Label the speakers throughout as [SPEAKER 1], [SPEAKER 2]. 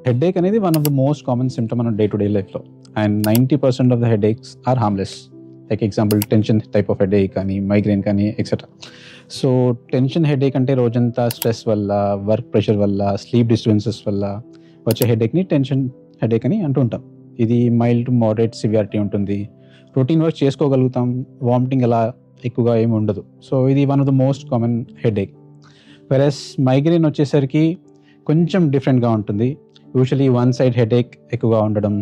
[SPEAKER 1] Headache అనేది one of the most common symptom మన day to day లైఫ్లో, and 90% of the headaches are harmless. Like example tension type of headache కానీ, migraine కానీ, etcetera. So tension headache అంటే రోజంతా stress వల్ల, work pressure వల్ల, sleep disturbances వల్ల వచ్చే హెడేక్ని టెన్షన్ హెడేక్ అని అంటూ ఉంటాం. ఇది మైల్డ్ టు మోడరేట్ సివియారిటీ ఉంటుంది. రొటీన్ వర్క్ చేసుకోగలుగుతాం, వామిటింగ్ అలా ఎక్కువగా ఏమి ఉండదు. సో ఇది one of the most common headache. Versus migraine వచ్చేసరికి కొంచెం డిఫరెంట్గా ఉంటుంది. యూజువలీ వన్ సైడ్ హెడేక్ ఎక్కువగా ఉండడం,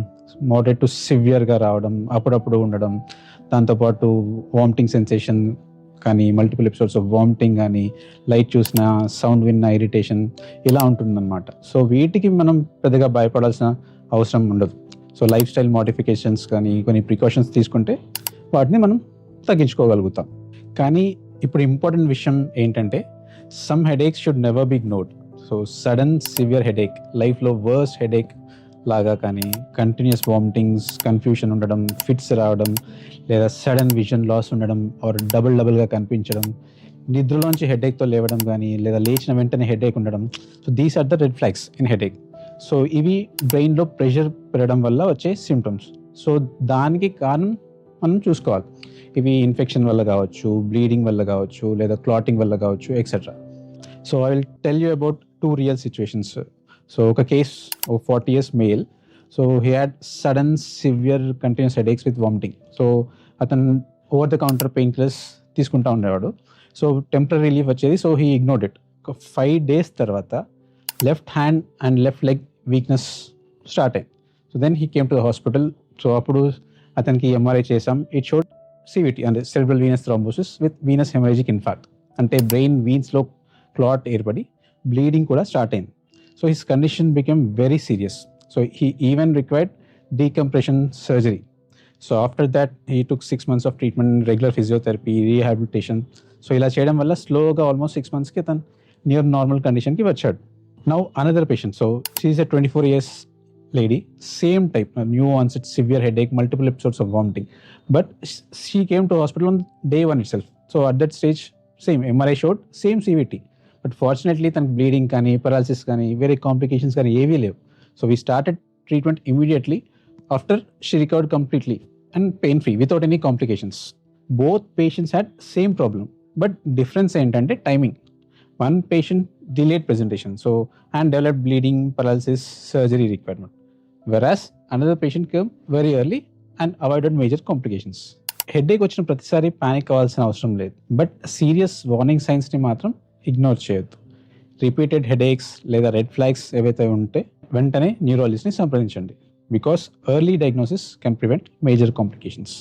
[SPEAKER 1] మోడరేట్ టు సివియర్గా రావడం, అప్పుడప్పుడు ఉండడం, దాంతోపాటు వామిటింగ్ సెన్సేషన్ కానీ, మల్టిపుల్ ఎపిసోడ్స్ ఆఫ్ వామిటింగ్ కానీ, లైట్ చూసిన, సౌండ్ విన్న ఇరిటేషన్ ఇలా ఉంటుందన్నమాట. సో వీటికి మనం పెద్దగా భయపడాల్సిన అవసరం ఉండదు. సో లైఫ్ స్టైల్ మోడిఫికేషన్స్ కానీ, కొన్ని ప్రికాషన్స్ తీసుకుంటే వాటిని మనం తగ్గించుకోగలుగుతాం. కానీ ఇప్పుడు ఇంపార్టెంట్ విషయం ఏంటంటే, some headaches should never be ignored. So sudden severe headache, లైఫ్లో వర్స్ట్ హెడేక్ లాగా కానీ, కంటిన్యూస్ వామిటింగ్స్, కన్ఫ్యూషన్ ఉండడం, ఫిట్స్ రావడం, లేదా సడన్ విజన్ లాస్ ఉండడం, ఆర్ డబుల్గా కనిపించడం, నిద్రలోంచి హెడేక్తో లేవడం కానీ, లేదా లేచిన వెంటనే హెడేక్ ఉండడం. So these are the red flags in headache. సో ఇవి బ్రెయిన్లో ప్రెషర్ పెరగడం వల్ల వచ్చే సిమ్టమ్స్. సో దానికి కారణం మనం చూసుకోవాలి. ఇవి ఇన్ఫెక్షన్ వల్ల కావచ్చు, బ్లీడింగ్ వల్ల కావచ్చు, లేదా క్లాటింగ్ వల్ల కావచ్చు, etcetera. So I will tell you about 2 real situations. So ఒక కేస్, ఓ 40 years male. So he had sudden severe continuous headaches with vomiting. So అతను over the counter pain killers తీసుకుంటా ఉండేవాడు. సో టెంపరీ రిలీఫ్ వచ్చేది. So he ignored it. ఒక 5 days తర్వాత left hand and left leg weakness start అయింది. So then he came to the hospital. So అప్పుడు అతనికి MRI చేసాం. ఇట్ షోడ్ సివిటీ, అంటే cerebral venous thrombosis with venous hemorrhagic infarct. అంటే brain వీన్స్లో clot ఏర్పడి బ్లీడింగ్ కూడా స్టార్ట్ అయింది. So his condition became very serious. So he even required decompression surgery. So after that he took 6 months of treatment, regular physiotherapy, rehabilitation. So ఇలా చేయడం వల్ల స్లోగా almost 6 monthsకి అతను నియర్ నార్మల్ కండిషన్కి వచ్చాడు. Now another patient. So she is a 24 years lady, same type, new onset severe headache, multiple episodes of vomiting, but she came to hospital on day 1 itself. So at that stage, same MRI showed same CVT, but fortunately తనకు bleeding కానీ, paralysis కానీ, వేరే complications కానీ ఏవీ లేవు. So we started treatment immediately after she recovered completely and pain free without any complications. Both patients had same problem, but difference ఏంటంటే timing. One patient delayed presentation, so and developed bleeding, paralysis, surgery requirement, whereas another patient came very early and avoided major complications. Headache వచ్చిన ప్రతిసారి panic అవ్వాల్సిన అవసరం లేదు, but serious warning సైన్స్ని మాత్రం ignore చేయొద్దు. Repeated headaches లేదా red flags ఏవైతే ఉంటే వెంటనే న్యూరాలజిస్ట్ని సంప్రదించండి, because early diagnosis can prevent major complications.